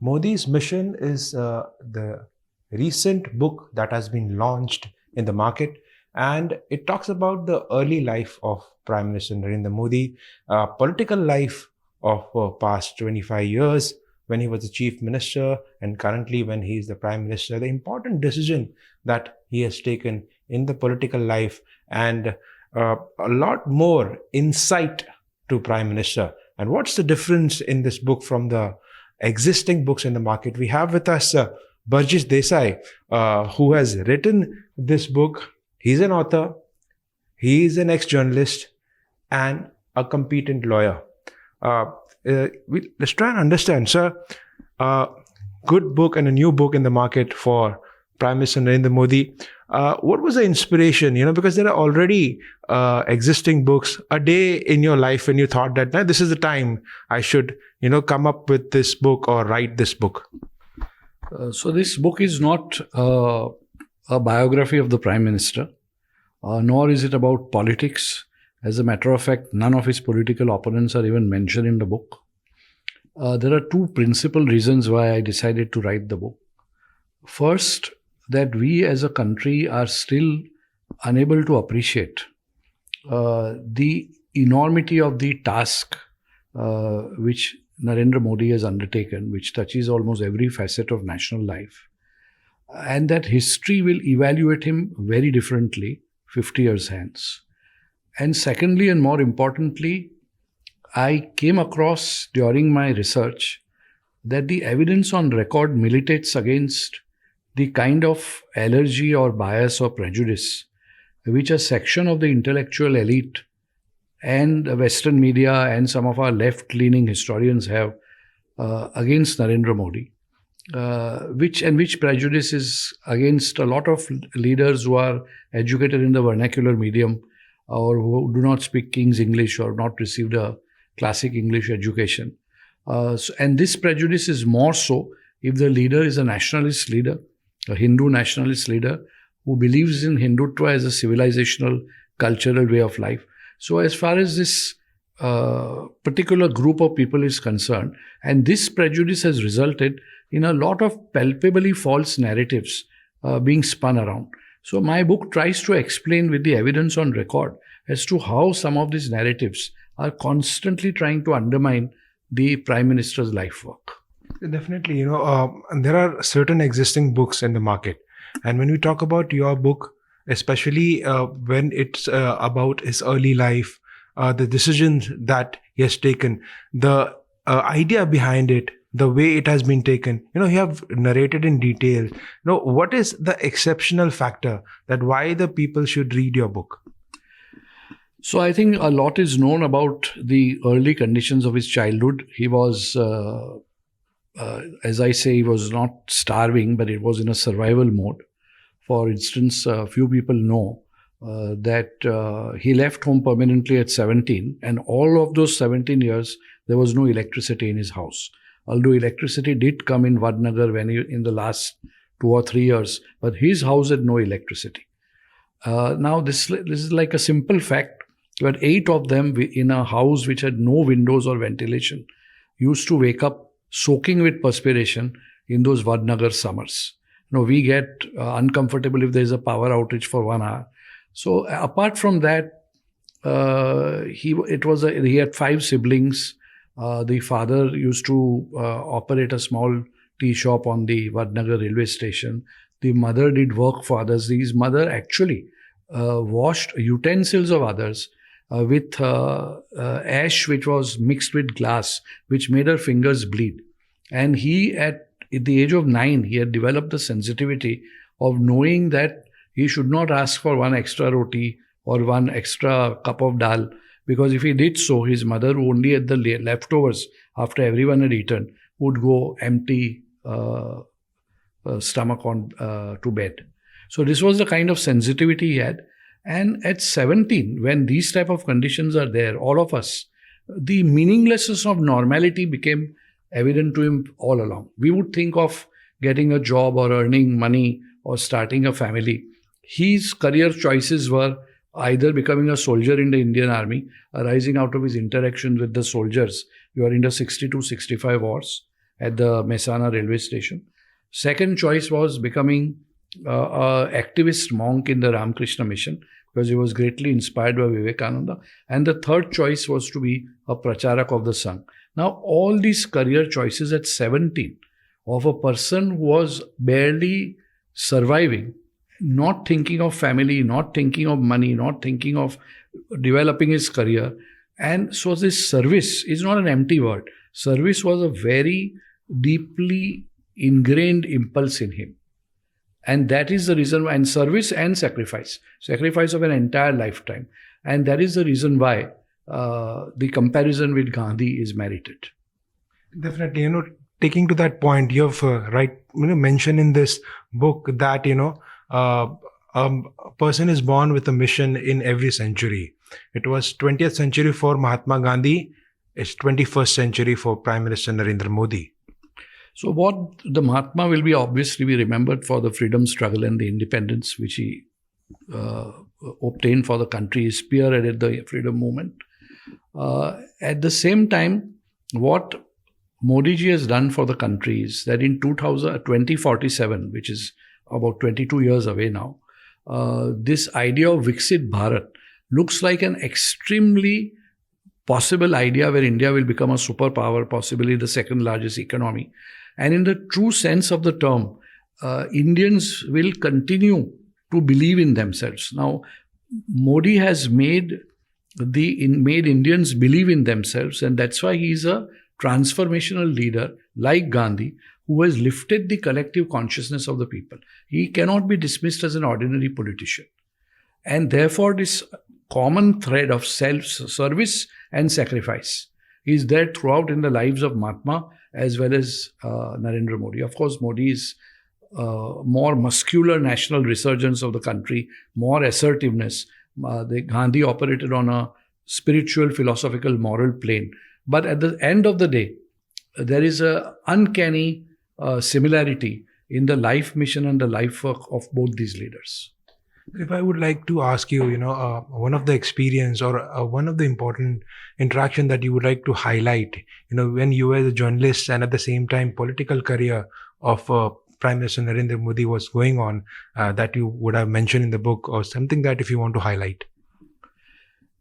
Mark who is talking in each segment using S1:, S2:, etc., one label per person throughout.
S1: Modi's mission is the recent book that has been launched in the market, and it talks about the early life of Prime Minister Narendra Modi, political life of past 25 years when he was the chief minister, and currently when he is the prime minister, the important decision that he has taken in the political life, and a lot more insight to prime minister. And what's the difference in this book from the existing books in the market? We have with us Berjis Desai, who has written this book. He's an author, he is an ex-journalist, and a competent lawyer. Let's try and understand, sir. Good book and a new book in the market for Prime Minister Narendra Modi. What was the inspiration? Because there are already existing books. A day in your life when you thought that this is the time I should, come up with this book or write this book.
S2: So this book is not a biography of the Prime Minister, nor is it about politics. As a matter of fact, none of his political opponents are even mentioned in the book. There are two principal reasons why I decided to write the book. First, that we as a country are still unable to appreciate the enormity of the task which Narendra Modi has undertaken, which touches almost every facet of national life, and that history will evaluate him very differently 50 years hence. And secondly, and more importantly, I came across during my research that the evidence on record militates against the kind of allergy or bias or prejudice which a section of the intellectual elite and the Western media and some of our left-leaning historians have against Narendra Modi, which prejudice is against a lot of leaders who are educated in the vernacular medium or who do not speak King's English or not received a classic English education. And this prejudice is more so if the leader is a nationalist leader, a Hindu nationalist leader who believes in Hindutva as a civilizational, cultural way of life. So as far as this particular group of people is concerned, and this prejudice has resulted in a lot of palpably false narratives being spun around. So my book tries to explain with the evidence on record as to how some of these narratives are constantly trying to undermine the Prime Minister's life work.
S1: Definitely, there are certain existing books in the market. And when we talk about your book, especially when it's about his early life, the decisions that he has taken, the idea behind it, the way it has been taken, you have narrated in detail. What is the exceptional factor that why the people should read your book?
S2: So I think a lot is known about the early conditions of his childhood. He was, as I say, he was not starving, but it was in a survival mode. For instance, few people know that he left home permanently at 17, and all of those 17 years, there was no electricity in his house. Although electricity did come in Vadnagar in the last 2 or 3 years, but his house had no electricity. Now, this is like a simple fact, but 8 of them in a house which had no windows or ventilation used to wake up soaking with perspiration in those Vadnagar summers. We get uncomfortable if there is a power outage for 1 hour. So apart from that, he had 5 siblings. The father used to operate a small tea shop on the Vadnagar railway station. The mother did work for others. His mother actually washed utensils of others with ash which was mixed with glass, which made her fingers bleed. And he, at the age of 9, he had developed the sensitivity of knowing that he should not ask for 1 extra roti or 1 extra cup of dal, because if he did so, his mother, who only had the leftovers after everyone had eaten, would go empty stomach on to bed. So this was the kind of sensitivity he had. And at 17, when these type of conditions are there, all of us, the meaninglessness of normality became evident to him all along. We would think of getting a job or earning money or starting a family. His career choices were either becoming a soldier in the Indian Army, arising out of his interactions with the soldiers during the 62-65 wars, at the Mehsana railway station. Second choice was becoming an activist monk in the Ramakrishna mission, because he was greatly inspired by Vivekananda. And the third choice was to be a pracharak of the Sangh. Now, all these career choices at 17 of a person who was barely surviving, not thinking of family, not thinking of money, not thinking of developing his career. And so this service is not an empty word. Service was a very deeply ingrained impulse in him. And that is the reason why, and service and sacrifice of an entire lifetime. And that is the reason why the comparison with Gandhi is merited.
S1: Definitely, taking to that point, you have mentioned in this book that a person is born with a mission in every century. It was 20th century for Mahatma Gandhi. It's 21st century for Prime Minister Narendra Modi.
S2: So what the Mahatma will be obviously be remembered for the freedom struggle and the independence which he obtained for the country. He spearheaded the freedom movement. At the same time, what Modi ji has done for the country is that in 2047, which is about 22 years away now, this idea of Viksit Bharat looks like an extremely possible idea where India will become a superpower, possibly the second largest economy. And in the true sense of the term, Indians will continue to believe in themselves. Now, Modi has made Indians believe in themselves, and that's why he is a transformational leader like Gandhi, who has lifted the collective consciousness of the people. He cannot be dismissed as an ordinary politician. And therefore, this common thread of self-service and sacrifice is there throughout in the lives of Mahatma as well as Narendra Modi. Of course, Modi is more muscular national resurgence of the country, more assertiveness. Gandhi operated on a spiritual, philosophical, moral plane. But at the end of the day, there is an uncanny similarity in the life mission and the life work of both these leaders.
S1: If I would like to ask you, one of the experience or one of the important interaction that you would like to highlight, when you were a journalist and at the same time political career of Prime Minister Narendra Modi was going on, that you would have mentioned in the book, or something that if you want to highlight.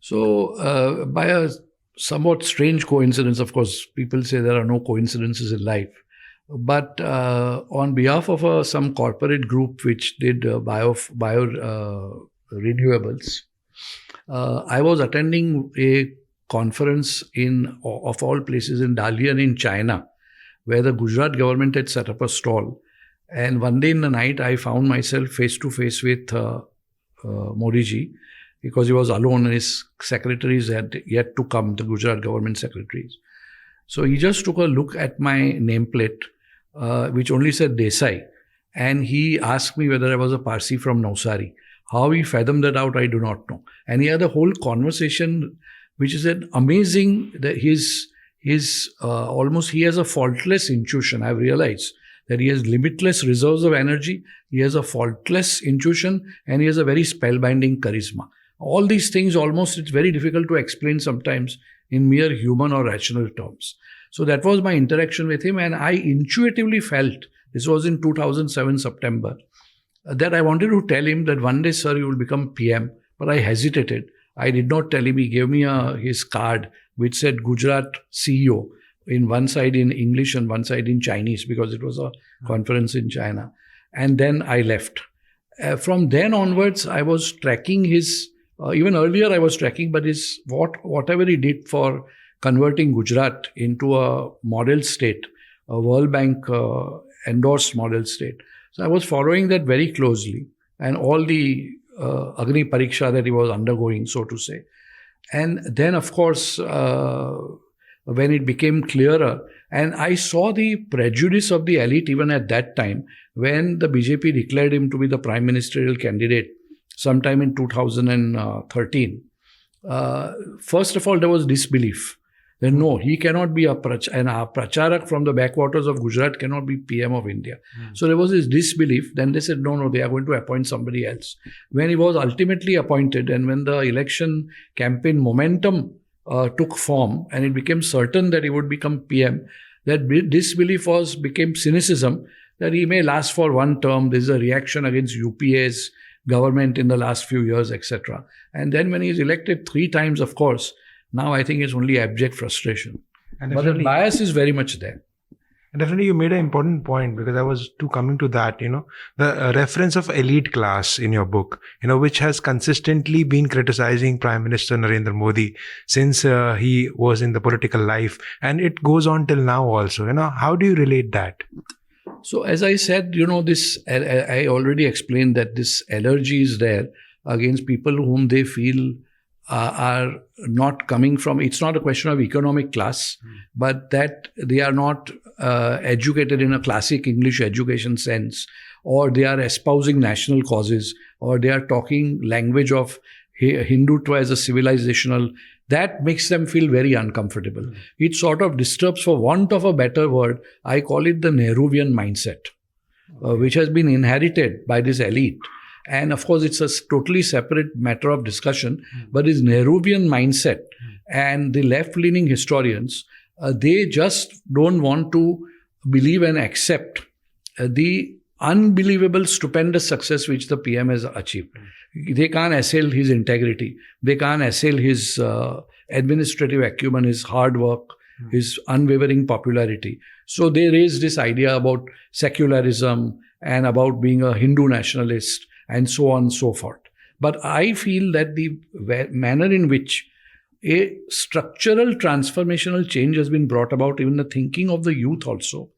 S2: So, by a somewhat strange coincidence, of course, people say there are no coincidences in life. But on behalf of some corporate group which did bio renewables, I was attending a conference of all places in Dalian in China, where the Gujarat government had set up a stall. And one day in the night, I found myself face to face with Modi ji, because he was alone and his secretaries had yet to come, the Gujarat government secretaries. So he just took a look at my nameplate, which only said Desai, and he asked me whether I was a Parsi from Navsari. How he fathomed that out, I do not know. And he had a whole conversation, which is an amazing, that almost he has a faultless intuition. I've realized that he has limitless reserves of energy, he has a faultless intuition, and he has a very spellbinding charisma. All these things it's very difficult to explain sometimes in mere human or rational terms. So that was my interaction with him, and I intuitively felt, this was in 2007 September, that I wanted to tell him that one day, sir, you will become PM, but I hesitated. I did not tell him. He gave me his card which said Gujarat CEO in one side in English and one side in Chinese, because it was a conference in China. And then I left. From then onwards, I was tracking his, even earlier I was tracking, but whatever he did for converting Gujarat into a model state, a World Bank endorsed model state. So I was following that very closely, and all the Agni Pariksha that he was undergoing, so to say. And then, of course, when it became clearer, and I saw the prejudice of the elite even at that time, when the BJP declared him to be the prime ministerial candidate sometime in 2013. First of all, there was disbelief. Then no, he cannot be a pracharak from the backwaters of Gujarat cannot be PM of India. So there was this disbelief. Then they said, no, they are going to appoint somebody else. When he was ultimately appointed, and when the election campaign momentum took form and it became certain that he would become PM, That disbelief became cynicism, that he may last for one term. There's a reaction against UPA's government in the last few years, etc. And then when he's elected 3 times, of course, now I think it's only abject frustration.
S1: And
S2: But the bias is very much there.
S1: And definitely, you made an important point, because I was coming to that, the reference of elite class in your book, which has consistently been criticizing Prime Minister Narendra Modi since he was in the political life, and it goes on till now also. How do you relate that?
S2: So as I said, I already explained that this allergy is there against people whom they feel are not coming from, it's not a question of economic class, but that they are not educated in a classic English education sense, or they are espousing national causes, or they are talking language of Hindutva as a civilizational. That makes them feel very uncomfortable. It sort of disturbs, for want of a better word, I call it the Nehruvian mindset, which has been inherited by this elite. And of course, it's a totally separate matter of discussion, but this Nehruvian mindset and the left-leaning historians, they just don't want to believe and accept the unbelievable, stupendous success which the PM has achieved. They can't assail his integrity. They can't assail his administrative acumen, his hard work, his unwavering popularity. So they raise this idea about secularism and about being a Hindu nationalist and so on and so forth. But I feel that the manner in which a structural transformational change has been brought about, even the thinking of the youth also,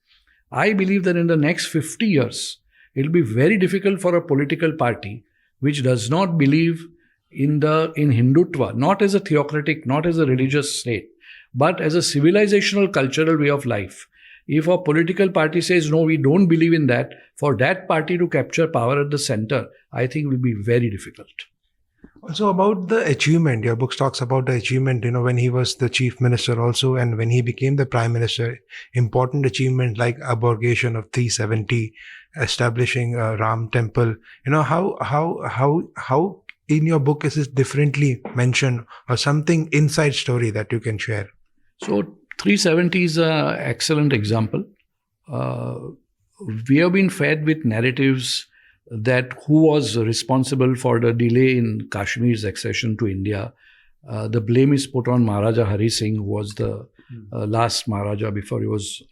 S2: I believe that in the next 50 years, it will be very difficult for a political party which does not believe in Hindutva, not as a theocratic, not as a religious state, but as a civilizational cultural way of life. If a political party says, no, we don't believe in that, for that party to capture power at the center, I think will be very difficult.
S1: Also about the achievement, your book talks about the achievement, when he was the chief minister also, and when he became the prime minister, important achievement like abrogation of 370, establishing a Ram temple. How in your book is this differently mentioned, or something inside story that you can share?
S2: So 370 is an excellent example. We have been fed with narratives that who was responsible for the delay in Kashmir's accession to India. The blame is put on Maharaja Hari Singh, who was the last Maharaja before he was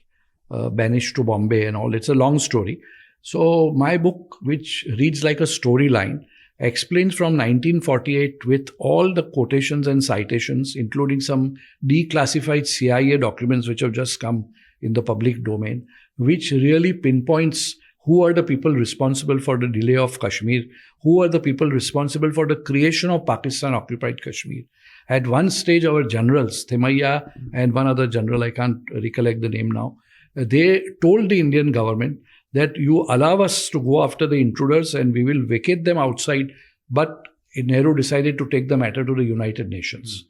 S2: banished to Bombay and all. It's a long story. So my book, which reads like a storyline, explains from 1948 with all the quotations and citations, including some declassified CIA documents which have just come in the public domain, which really pinpoints who are the people responsible for the delay of Kashmir, who are the people responsible for the creation of Pakistan-occupied Kashmir. At one stage, our generals, Themaiya and one other general, I can't recollect the name now, they told the Indian government that you allow us to go after the intruders and we will vacate them outside. But Nehru decided to take the matter to the United Nations.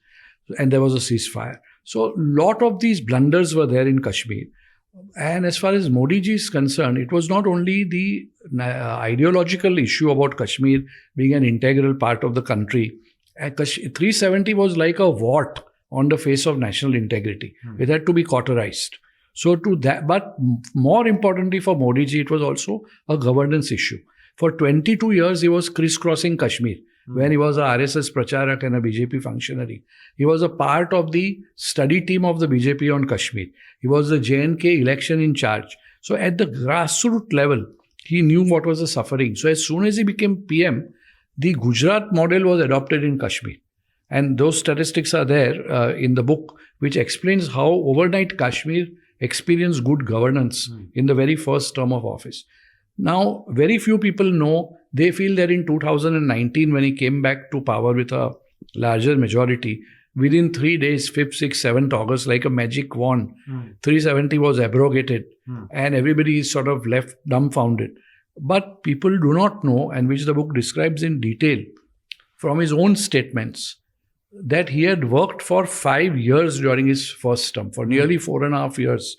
S2: And there was a ceasefire. So a lot of these blunders were there in Kashmir. And as far as Modi ji is concerned, it was not only the ideological issue about Kashmir being an integral part of the country. 370 was like a wart on the face of national integrity. It had to be cauterized. So to that, but more importantly for Modi ji, it was also a governance issue. For 22 years, he was crisscrossing Kashmir. When he was a RSS Pracharak and a BJP functionary. He was a part of the study team of the BJP on Kashmir. He was the J&K election in charge. So at the grassroots level, he knew what was the suffering. So as soon as he became PM, the Gujarat model was adopted in Kashmir. And those statistics are there in the book, which explains how overnight Kashmir experienced good governance in the very first term of office. Now, very few people know. They feel that in 2019, when he came back to power with a larger majority, within 3 days, 5th, 6th, 7th August, like a magic wand, 370 was abrogated and everybody is sort of left dumbfounded. But people do not know, and which the book describes in detail from his own statements, that he had worked for 5 years during his first term, for nearly 4.5 years,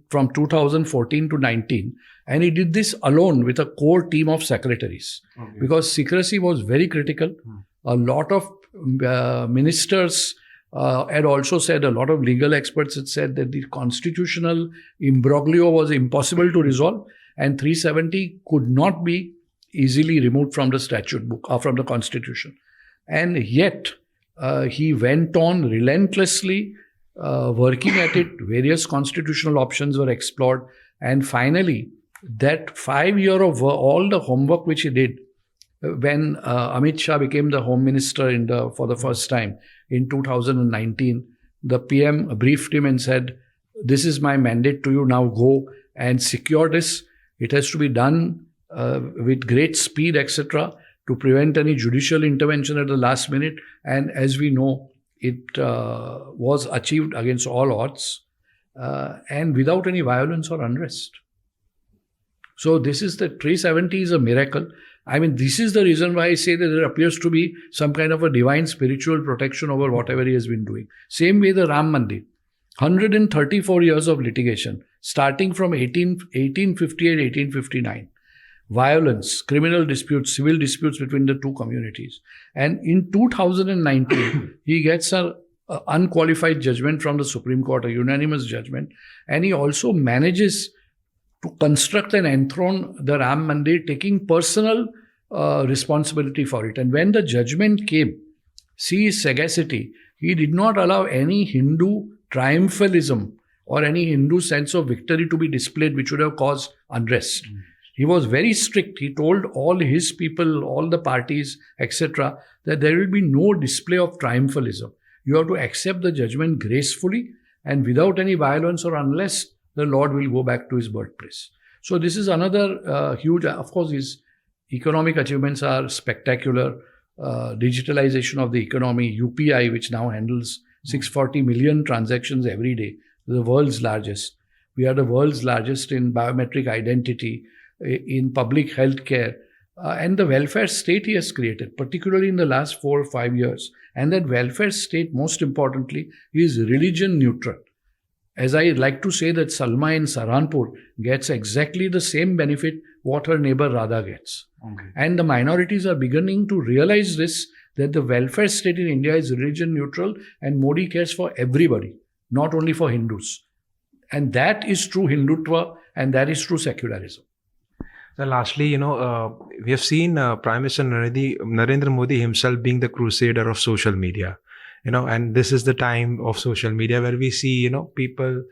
S2: from 2014 to 19. And he did this alone with a core team of secretaries, because secrecy was very critical. A lot of ministers had also said, a lot of legal experts had said that the constitutional imbroglio was impossible to resolve, and 370 could not be easily removed from the statute book or from the constitution. And yet, he went on relentlessly working at it. Various constitutional options were explored. And finally, that 5 year of all the homework which he did, when Amit Shah became the Home Minister for the first time in 2019, the PM briefed him and said, "This is my mandate to you, now go and secure this. It has to be done with great speed, etc., to prevent any judicial intervention at the last minute." And as we know, it was achieved against all odds and without any violence or unrest. So this is the 370 is a miracle. I mean, this is the reason why I say that there appears to be some kind of a divine spiritual protection over whatever he has been doing. Same way the Ram Mandir. 134 years of litigation, starting from 1858, 1859. Violence, criminal disputes, civil disputes between the two communities. And in 2019, he gets an unqualified judgment from the Supreme Court, a unanimous judgment. And he also manages to construct and enthrone the Ram Mandir, taking personal responsibility for it. And when the judgment came, see his sagacity, he did not allow any Hindu triumphalism or any Hindu sense of victory to be displayed, which would have caused unrest. He was very strict. He told all his people, all the parties, etc., that there will be no display of triumphalism. You have to accept the judgment gracefully and without any violence or unless the Lord will go back to his birthplace. So this is another huge, of course, his economic achievements are spectacular. Digitalization of the economy, UPI, which now handles 640 million transactions every day, the world's largest. We are the world's largest in biometric identity, in public health care, and the welfare state he has created, particularly in the last 4 or 5 years. And that welfare state, most importantly, is religion neutral. As I like to say that Salma in Saranpur gets exactly the same benefit what her neighbor Radha gets. Okay. And the minorities are beginning to realize this, that the welfare state in India is religion neutral and Modi cares for everybody, not only for Hindus. And that is true Hindutva and that is true secularism.
S1: So lastly, we have seen Prime Minister Narendra Modi himself being the crusader of social media. And this is the time of social media where we see, people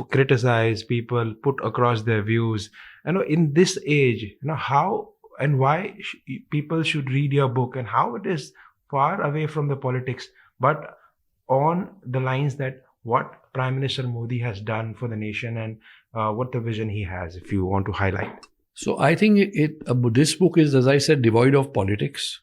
S1: criticize, people put across their views. In this age, how and why people should read your book and how it is far away from the politics, but on the lines that what Prime Minister Modi has done for the nation and what the vision he has, if you want to highlight.
S2: So I think this book is, as I said, devoid of politics.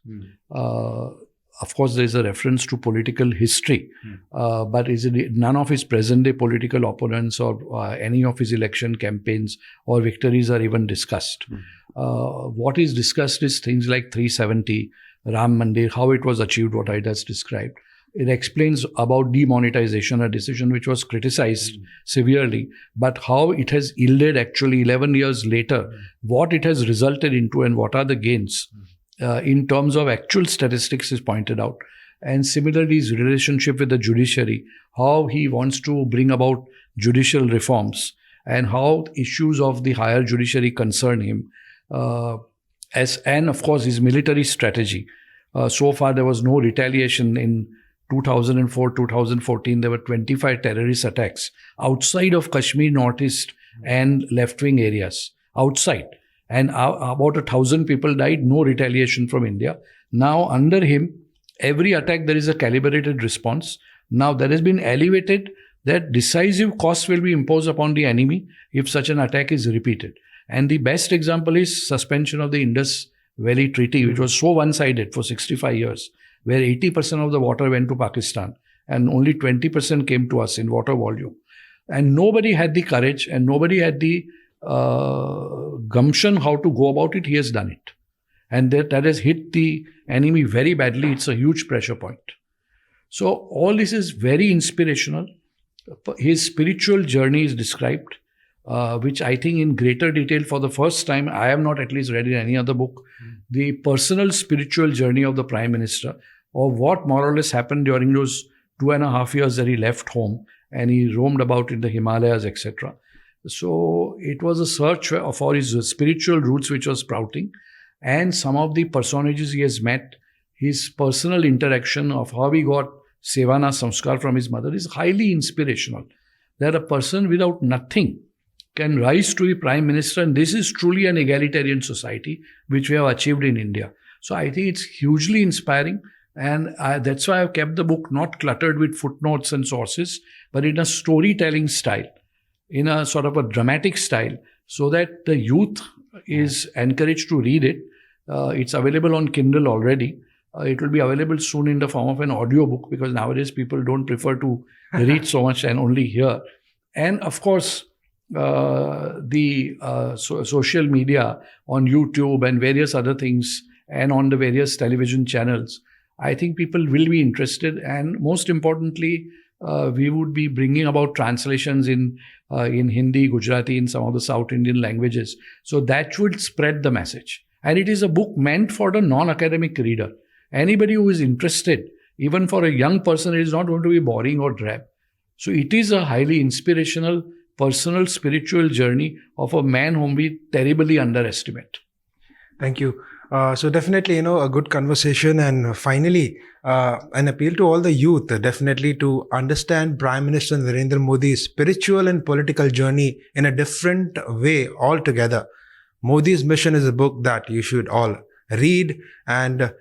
S2: Of course, there is a reference to political history, but none of his present-day political opponents or any of his election campaigns or victories are even discussed. What is discussed is things like 370, Ram Mandir, how it was achieved, what I just described. It explains about demonetization, a decision which was criticized severely, but how it has yielded actually 11 years later, what it has resulted into and what are the gains. In terms of actual statistics is pointed out. And similarly, his relationship with the judiciary, how he wants to bring about judicial reforms and how issues of the higher judiciary concern him. And of course, his military strategy. So far, there was no retaliation. In 2004, 2014, there were 25 terrorist attacks outside of Kashmir, Northeast and left-wing areas. Outside. And about 1,000 people died, no retaliation from India. Now, under him, every attack, there is a calibrated response. Now, there has been elevated that decisive costs will be imposed upon the enemy if such an attack is repeated. And the best example is suspension of the Indus Valley Treaty, which was so one-sided for 65 years, where 80% of the water went to Pakistan and only 20% came to us in water volume. And nobody had the courage and nobody had the gumption how to go about it. He has done it. And that has hit the enemy very badly. It's a huge pressure point. So all this is very inspirational. His spiritual journey is described, which I think in greater detail for the first time, I have not at least read in any other book, the personal spiritual journey of the Prime Minister, or what more or less happened during those 2.5 years that he left home and he roamed about in the Himalayas, etc. So it was a search for his spiritual roots which was sprouting, and some of the personages he has met, his personal interaction of how he got Sevana Samskar from his mother is highly inspirational. That a person without nothing can rise to be Prime Minister, and this is truly an egalitarian society which we have achieved in India. So I think it's hugely inspiring, and that's why I've kept the book not cluttered with footnotes and sources, but in a storytelling style, in a sort of a dramatic style, so that the youth is encouraged to read it. It's available on Kindle already. It will be available soon in the form of an audiobook, because nowadays people don't prefer to read so much and only hear. And of course, the social media on YouTube and various other things, and on the various television channels, I think people will be interested. And most importantly, we would be bringing about translations in Hindi, Gujarati, in some of the South Indian languages. So that should spread the message. And it is a book meant for the non-academic reader. Anybody who is interested, even for a young person, it is not going to be boring or drab. So it is a highly inspirational, personal, spiritual journey of a man whom we terribly underestimate.
S1: Thank you. So definitely, a good conversation. And finally, an appeal to all the youth, definitely to understand Prime Minister Narendra Modi's spiritual and political journey in a different way altogether. Modi's Mission is a book that you should all read and,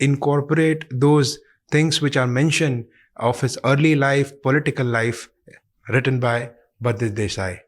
S1: incorporate those things which are mentioned of his early life, political life, written by Berjis Desai.